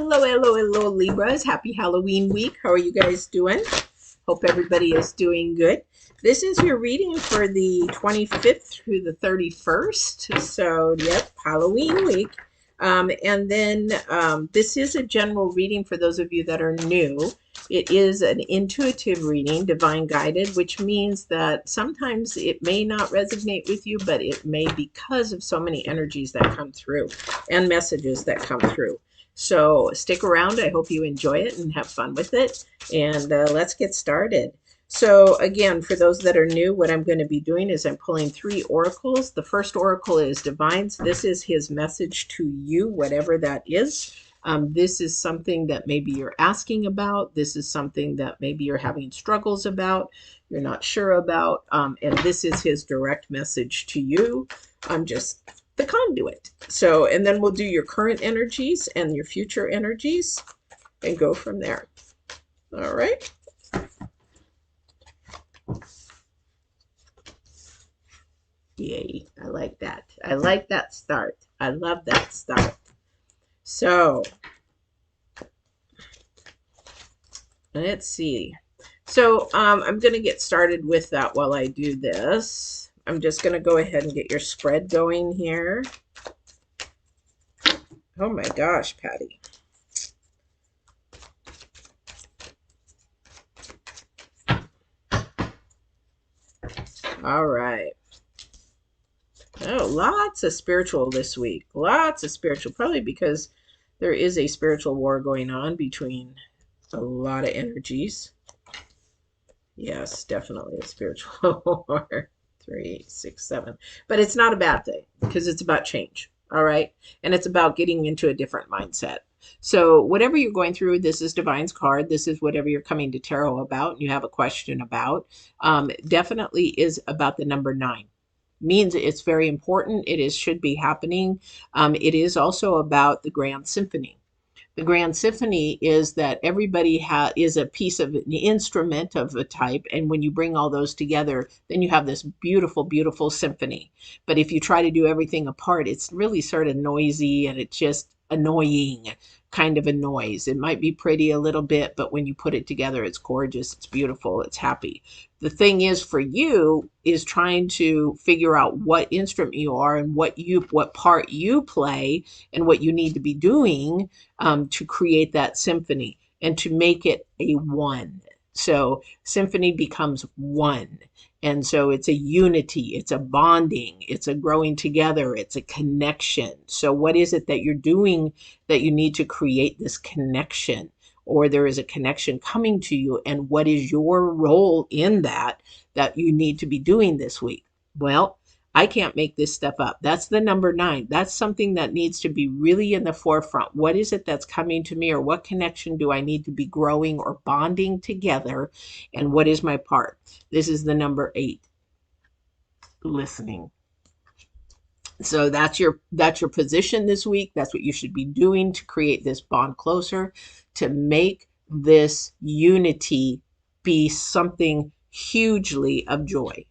Hello, hello, hello, Libras. Happy Halloween week. How are you guys doing? Hope everybody is doing good. This is your reading for the 25th through the 31st. So, yep, Halloween week. And then this is a general reading for those of you that are new. It is an intuitive reading, divine guided, which means that sometimes it may not resonate with you, but it may because of so many energies that come through and messages that come through. So stick around. I hope you enjoy it and have fun with it. And let's get started. So again, for those that are new, what I'm going to be doing is I'm pulling 3 oracles. The first oracle is Divine's. This is his message to you, whatever that is. This is something that maybe you're asking about. This is something that maybe you're having struggles about, you're not sure about. And this is his direct message to you. I'm just the conduit. So, and then we'll do your current energies and your future energies and go from there. All right. Yay. I like that. I like that start. I love that start. So let's see. So I'm going to get started with that while I do this. I'm just going to go ahead and get your spread going here. Oh my gosh, Patty. All right. Oh, lots of spiritual this week. Lots of spiritual, probably because there is a spiritual war going on between a lot of energies. Yes, definitely a spiritual war. 3, 6, 7. But it's not a bad thing because it's about change. All right. And it's about getting into a different mindset. So whatever you're going through, this is Divine's card. This is whatever you're coming to tarot about and you have a question about. Definitely is about the number 9. Means it's very important. It is should be happening. It is also about the Grand Symphony. The Grand Symphony is that everybody is a piece of an instrument of a type. And when you bring all those together, then you have this beautiful, beautiful symphony. But if you try to do everything apart, it's really sort of noisy and it's just annoying kind of a noise. It might be pretty a little bit, but when you put it together, it's gorgeous, it's beautiful, it's happy. The thing is for you is trying to figure out what instrument you are and what part you play and what you need to be doing to create that symphony and to make it a one. So symphony becomes one. And so it's a unity, it's a bonding, it's a growing together, it's a connection. So what is it that you're doing that you need to create this connection? Or there is a connection coming to you, and what is your role in that you need to be doing this week? Well, I can't make this stuff up. That's the number 9. That's something that needs to be really in the forefront. What is it that's coming to me, or what connection do I need to be growing or bonding together? And what is my part? This is the number 8, listening. So that's your position this week. That's what you should be doing to create this bond closer, to make this unity be something hugely of joy.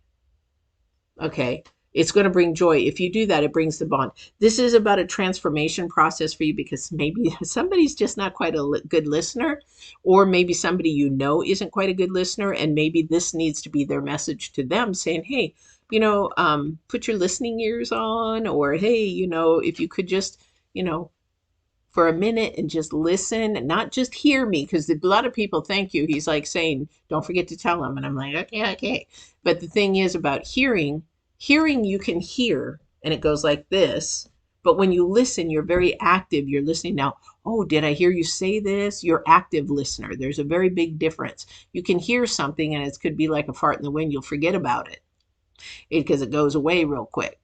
Okay. It's going to bring joy. If you do that, it brings the bond. This is about a transformation process for you because maybe somebody's just not quite a good listener, or maybe somebody you know isn't quite a good listener, and maybe this needs to be their message to them saying, hey, put your listening ears on, or hey, if you could just, for a minute and just listen and not just hear me, because a lot of people, thank you. He's like saying, don't forget to tell them. And I'm like, okay. But the thing is about hearing you can hear and it goes like this. But when you listen, you're very active. You're listening now. Oh, did I hear you say this? You're active listener. There's a very big difference. You can hear something and it could be like a fart in the wind. You'll forget about it because it goes away real quick.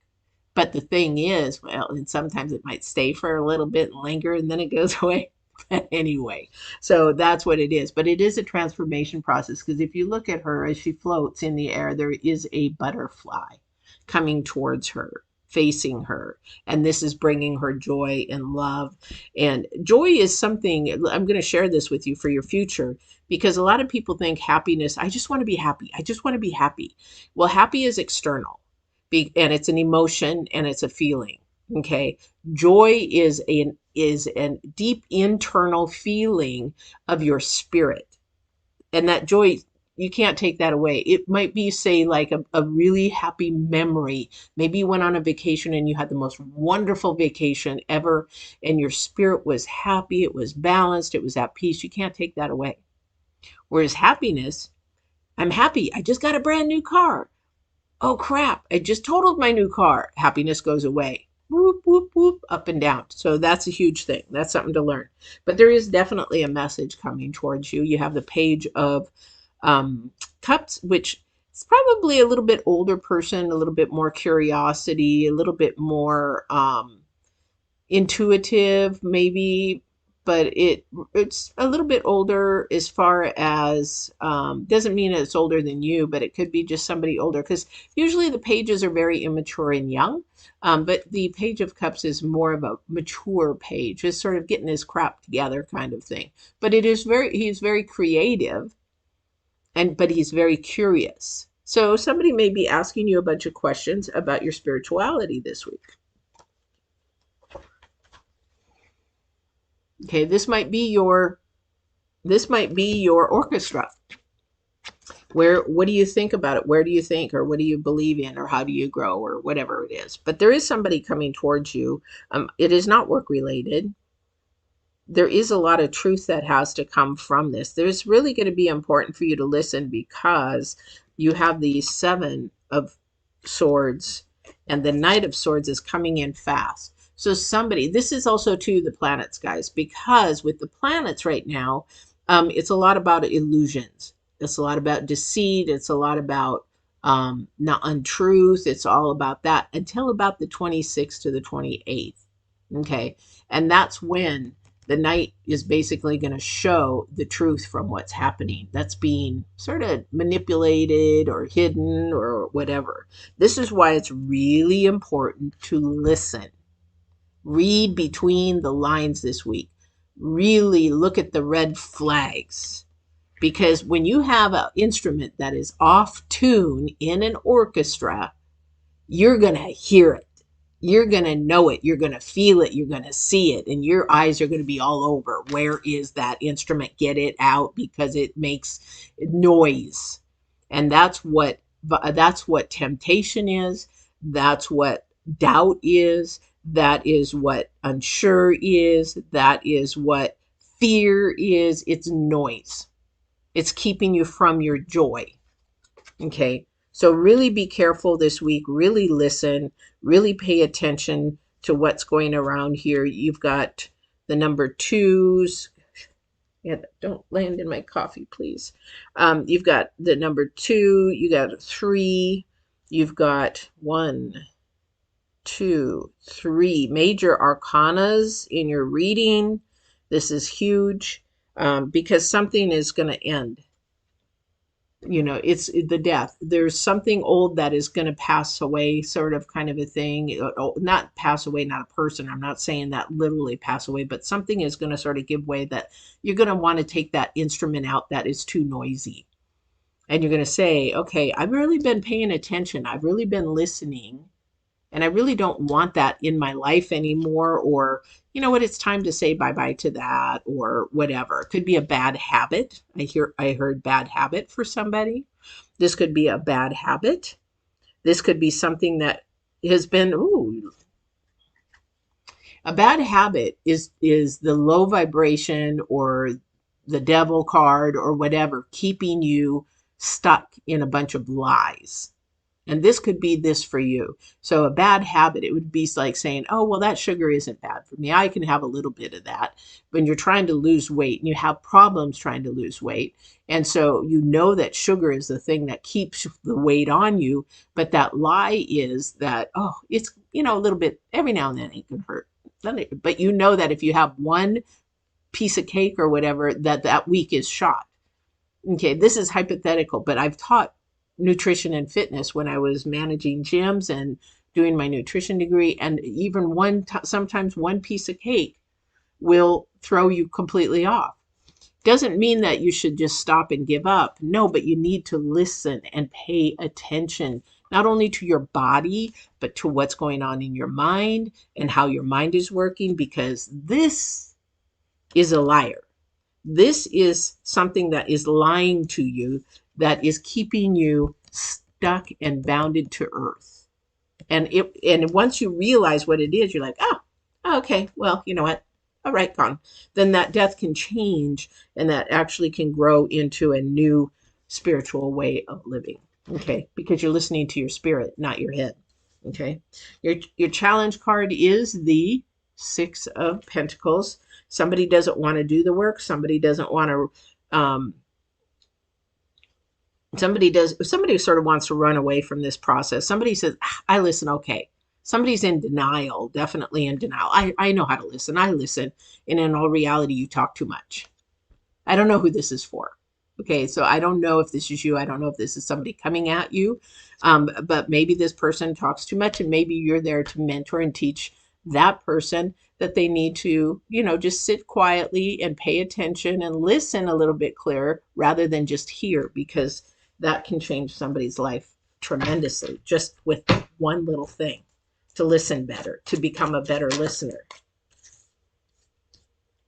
But the thing is, well, and sometimes it might stay for a little bit and linger and then it goes away. But anyway, so that's what it is. But it is a transformation process, because if you look at her as she floats in the air, there is a butterfly coming towards her, facing her. And this is bringing her joy and love. And joy is something, I'm going to share this with you for your future, because a lot of people think happiness, I just want to be happy. I just want to be happy. Well, happy is external. And it's an emotion and it's a feeling. Okay. Joy is a deep internal feeling of your spirit. And that joy, you can't take that away. It might be, say, like a really happy memory. Maybe you went on a vacation and you had the most wonderful vacation ever, and your spirit was happy, it was balanced, it was at peace. You can't take that away. Whereas happiness, I'm happy, I just got a brand new car. Oh crap, I just totaled my new car. Happiness goes away. Whoop, whoop, whoop, up and down. So that's a huge thing. That's something to learn. But there is definitely a message coming towards you. You have the Page of Cups, which is probably a little bit older person, a little bit more curiosity, a little bit more intuitive maybe, but it's a little bit older as far as doesn't mean it's older than you, but it could be just somebody older, because usually the pages are very immature and young, but the Page of Cups is more of a mature page, is sort of getting his crap together kind of thing. But he's very creative, but he's very curious. So somebody may be asking you a bunch of questions about your spirituality this week. Okay, this might be your orchestra. What do you think about it? Where do you think, or what do you believe in, or how do you grow, or whatever it is? But there is somebody coming towards you. It is not work related. There is a lot of truth that has to come from this. There's really going to be important for you to listen, because you have the Seven of Swords and the Knight of Swords is coming in fast. So this is also to the planets, guys, because with the planets right now, it's a lot about illusions. It's a lot about deceit. It's a lot about not untruth. It's all about that until about the 26th to the 28th. Okay. And that's when the Knight is basically going to show the truth from what's happening that's being sort of manipulated or hidden or whatever. This is why it's really important to listen. Read between the lines this week. Really look at the red flags. Because when you have an instrument that is off tune in an orchestra, you're going to hear it. You're going to know it. You're going to feel it. You're going to see it. And your eyes are going to be all over. Where is that instrument? Get it out, because it makes noise. And that's what temptation is. That's what doubt is. That is what unsure is. That is what fear is. It's noise. It's keeping you from your joy. Okay. So really be careful this week. Really listen. Really pay attention to what's going around here. You've got the number 2s. Yeah, don't land in my coffee, please. You've got the number 2. You got 3. You've got 1, 2, 3 major arcanas in your reading. This is huge, because something is going to end. It's the death. There's something old that is going to pass away, sort of kind of a thing. Not pass away, not a person. I'm not saying that literally pass away, but something is going to sort of give way, that you're going to want to take that instrument out that is too noisy. And you're going to say, okay, I've really been paying attention. I've really been listening. And I really don't want that in my life anymore. Or, you know what, it's time to say bye-bye to that, or whatever. It could be a bad habit. I heard bad habit for somebody. This could be a bad habit. This could be something that has been, a bad habit is the low vibration or the devil card or whatever, keeping you stuck in a bunch of lies. And this could be this for you. So a bad habit, it would be like saying, oh, well, that sugar isn't bad for me. I can have a little bit of that. When you're trying to lose weight and you have problems trying to lose weight. And so you know that sugar is the thing that keeps the weight on you. But that lie is that, oh, it's, a little bit, every now and then it can hurt. But you know that if you have one piece of cake or whatever, that week is shot. Okay, this is hypothetical, but I've taught nutrition and fitness when I was managing gyms and doing my nutrition degree. And even sometimes one piece of cake will throw you completely off. Doesn't mean that you should just stop and give up. No, but you need to listen and pay attention not only to your body, but to what's going on in your mind and how your mind is working, because this is a liar. This is something that is lying to you, that is keeping you stuck and bounded to earth. And once you realize what it is, you're like, oh, okay, well, you know what? All right, gone. Then that death can change, and that actually can grow into a new spiritual way of living. Okay, because you're listening to your spirit, not your head. Okay, your challenge card is the Six of Pentacles. Somebody doesn't want to do the work. Somebody doesn't want to. Somebody sort of wants to run away from this process. Somebody says, I listen, okay. Somebody's in denial, definitely in denial. I know how to listen. I listen. And in all reality, you talk too much. I don't know who this is for. Okay, so I don't know if this is you. I don't know if this is somebody coming at you. But maybe this person talks too much, and maybe you're there to mentor and teach that person that they need to, just sit quietly and pay attention and listen a little bit clearer rather than just hear, because that can change somebody's life tremendously just with one little thing, to listen better, to become a better listener.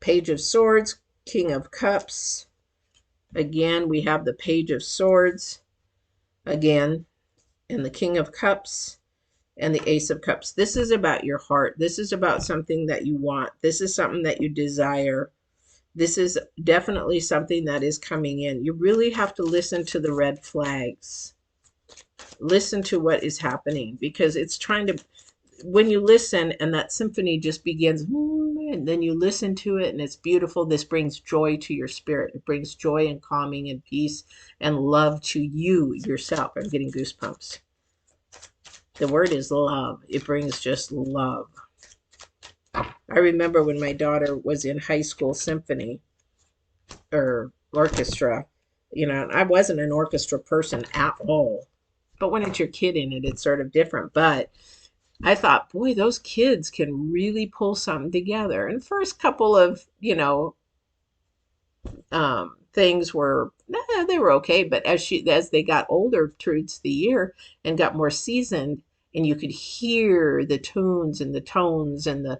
Page of Swords, King of Cups. Again, we have the Page of Swords again, and the King of Cups, and the Ace of Cups. This is about your heart. This is about something that you want. This is something that you desire. This is definitely something that is coming in. You really have to listen to the red flags. Listen to what is happening, because it's trying to, when you listen and that symphony just begins, and then you listen to it and it's beautiful, this brings joy to your spirit. It brings joy and calming and peace and love to you yourself. I'm getting goosebumps. The word is love. It brings just love. I remember when my daughter was in high school symphony or orchestra, I wasn't an orchestra person at all. But when it's your kid in it, it's sort of different. But I thought, boy, those kids can really pull something together. And first couple of, things were, they were okay. But as they got older towards the year and got more seasoned, and you could hear the tunes and the tones and the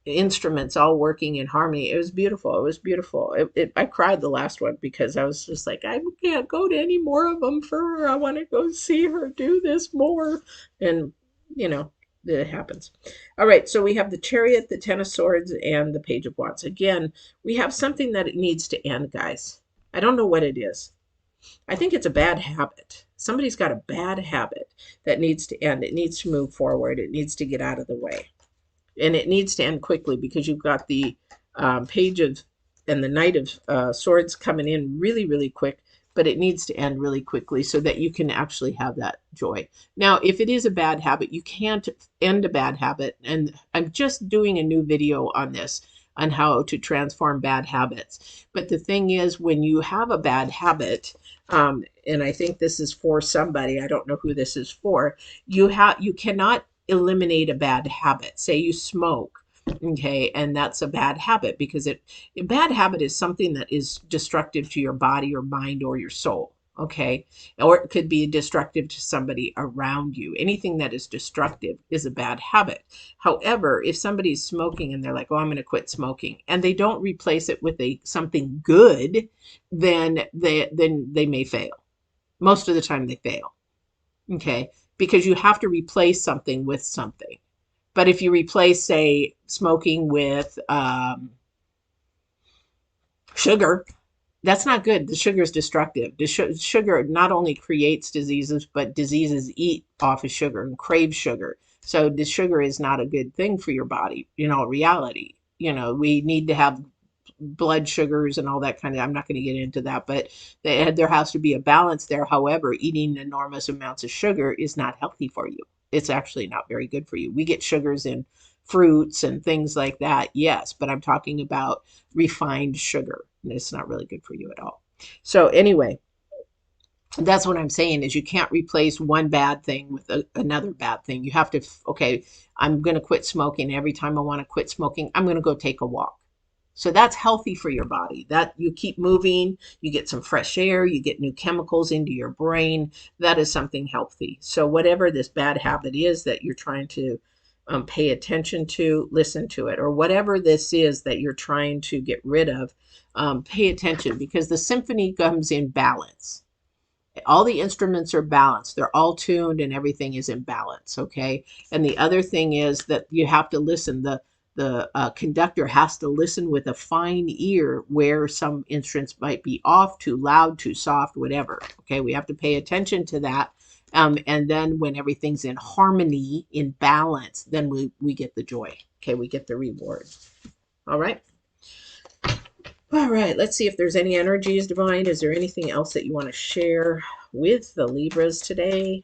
instruments all working in harmony. It was beautiful. It was beautiful. I cried the last one because I was just like, I can't go to any more of them for her. I want to go see her do this more. And, it happens. All right. So we have the Chariot, the Ten of Swords, and the Page of Wands. Again, we have something that it needs to end, guys. I don't know what it is. I think it's a bad habit. Somebody's got a bad habit that needs to end. It needs to move forward. It needs to get out of the way. And it needs to end quickly, because you've got the Page of and the Knight of Swords coming in really, really quick. But it needs to end really quickly so that you can actually have that joy. Now, if it is a bad habit, you can't end a bad habit. And I'm just doing a new video on this, on how to transform bad habits. But the thing is, when you have a bad habit, and I think this is for somebody, I don't know who this is for, you cannot eliminate a bad habit. Say you smoke, okay, and that's a bad habit, because a bad habit is something that is destructive to your body or mind or your soul, okay, or it could be destructive to somebody around you. Anything that is destructive is a bad habit. However, if somebody's smoking and they're like, oh, I'm going to quit smoking, and they don't replace it with something good, then they may fail. Most of the time they fail, okay, because you have to replace something with something. But if you replace, say, smoking with sugar, that's not good. The sugar is destructive. The sugar not only creates diseases, but diseases eat off of sugar and crave sugar. So the sugar is not a good thing for your body, in all reality. We need to have blood sugars and all that kind of, I'm not going to get into that, but there has to be a balance there. However, eating enormous amounts of sugar is not healthy for you. It's actually not very good for you. We get sugars in fruits and things like that, yes, but I'm talking about refined sugar, and it's not really good for you at all. So anyway, that's what I'm saying, is you can't replace one bad thing with another bad thing. You have to, okay, I'm going to quit smoking. Every time I want to quit smoking, I'm going to go take a walk. So that's healthy for your body. That you keep moving, you get some fresh air, you get new chemicals into your brain. That is something healthy. So whatever this bad habit is that you're trying to pay attention to, listen to it, or whatever this is that you're trying to get rid of, pay attention, because the symphony comes in balance. All the instruments are balanced, they're all tuned, and everything is in balance. Okay. And the other thing is that you have to listen. The conductor has to listen with a fine ear where some instruments might be off, too loud, too soft, whatever. Okay, we have to pay attention to that. And then when everything's in harmony, in balance, then we get the joy. Okay, we get the reward. All right. All right, let's see if there's any energies, Divine. Is there anything else that you want to share with the Libras today?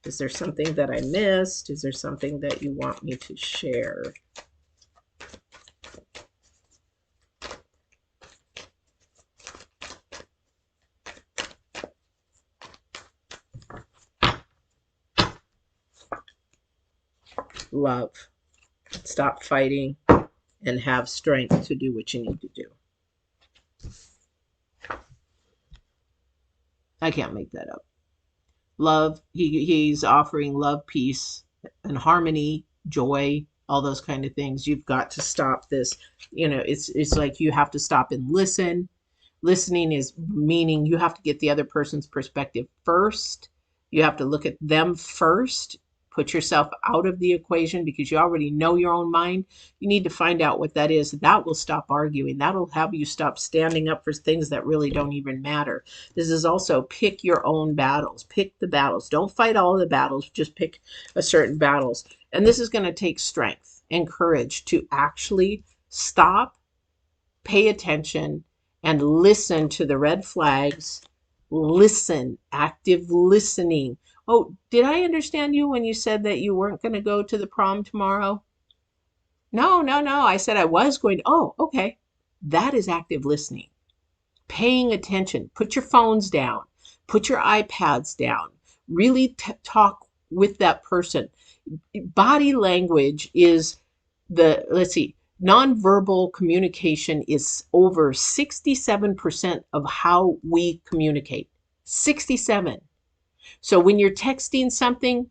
Is there something that I missed? Is there something that you want me to share? Love. Stop fighting and have strength to do what you need to do. I can't make that up. Love, he's offering love, peace, and harmony, joy, all those kind of things. You've got to stop this. It's like you have to stop and listen. Listening is meaning you have to get the other person's perspective first. You have to look at them first. Put yourself out of the equation because you already know your own mind. You need to find out what that is. That will stop arguing. That'll have you stop standing up for things that really don't even matter. This is also pick your own battles. Pick the battles. Don't fight all the battles. Just pick a certain battles. And this is going to take strength and courage to actually stop, pay attention, and listen to the red flags. Listen, active listening. Oh, did I understand you when you said that you weren't going to go to the prom tomorrow? No. I said I was going to. Oh, okay. That is active listening. Paying attention. Put your phones down. Put your iPads down. Really talk with that person. Body language is let's see, nonverbal communication is over 67% of how we communicate. 67. So when you're texting something,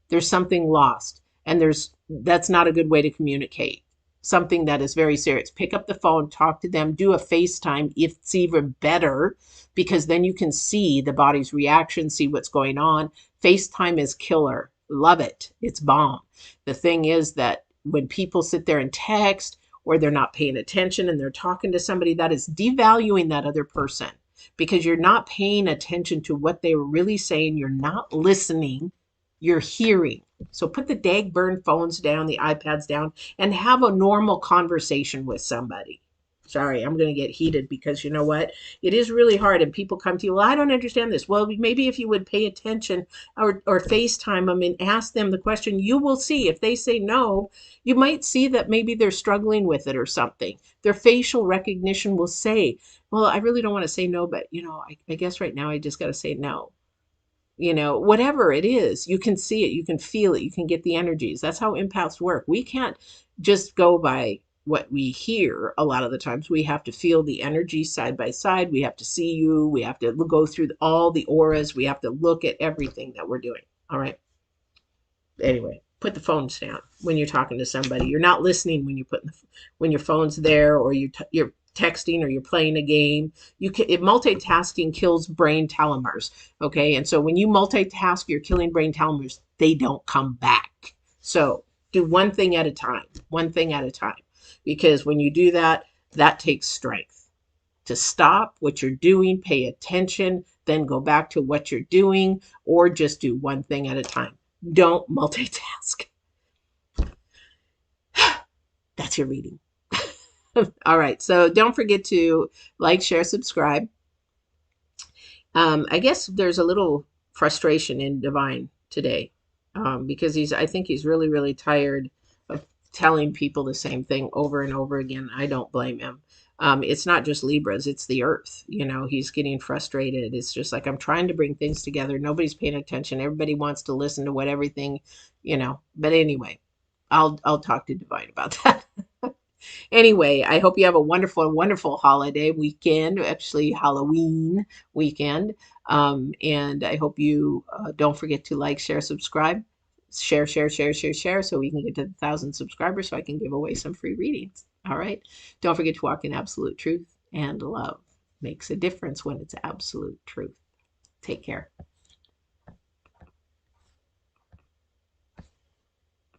there's something lost, and that's not a good way to communicate. Something that is very serious. Pick up the phone, talk to them, do a FaceTime if it's even better, because then you can see the body's reaction, see what's going on. FaceTime is killer. Love it. It's bomb. The thing is that when people sit there and text, or they're not paying attention and they're talking to somebody, that is devaluing that other person, because you're not paying attention to what they were really saying. You're not listening, you're hearing. So put the dag-burn phones down, the iPads down, and have a normal conversation with somebody. Sorry, I'm going to get heated because you know what? It is really hard, and people come to you, well, I don't understand this. Well, maybe if you would pay attention or FaceTime them and ask them the question, you will see. If they say no, you might see that maybe they're struggling with it or something. Their facial recognition will say, well, I really don't want to say no, but, I guess right now I just got to say no. Whatever it is, you can see it, you can feel it, you can get the energies. That's how empaths work. We can't just go by what we hear. A lot of the times we have to feel the energy side by side. We have to see you. We have to go through all the auras. We have to look at everything that we're doing. All right. Anyway, put the phones down when you're talking to somebody. You're not listening when your phone's there, or you're texting, or you're playing a game. Multitasking kills brain telomeres. Okay. And so when you multitask, you're killing brain telomeres. They don't come back. So do one thing at a time, because when you do that, that takes strength to stop what you're doing, pay attention, then go back to what you're doing, or just do one thing at a time. Don't multitask. That's your reading. All right. So don't forget to like, share, subscribe. I guess there's a little frustration in Divine today, because I think he's really, really tired of telling people the same thing over and over again. I don't blame him. It's not just Libras, it's the earth. He's getting frustrated. It's just like, I'm trying to bring things together. Nobody's paying attention. Everybody wants to listen to but anyway, I'll talk to Divine about that. Anyway, I hope you have a wonderful, wonderful holiday weekend, actually Halloween weekend. And I hope you don't forget to like, share, subscribe, share, so we can get to 1,000 subscribers so I can give away some free readings. All right. Don't forget to walk in absolute truth and love. Makes a difference when it's absolute truth. Take care.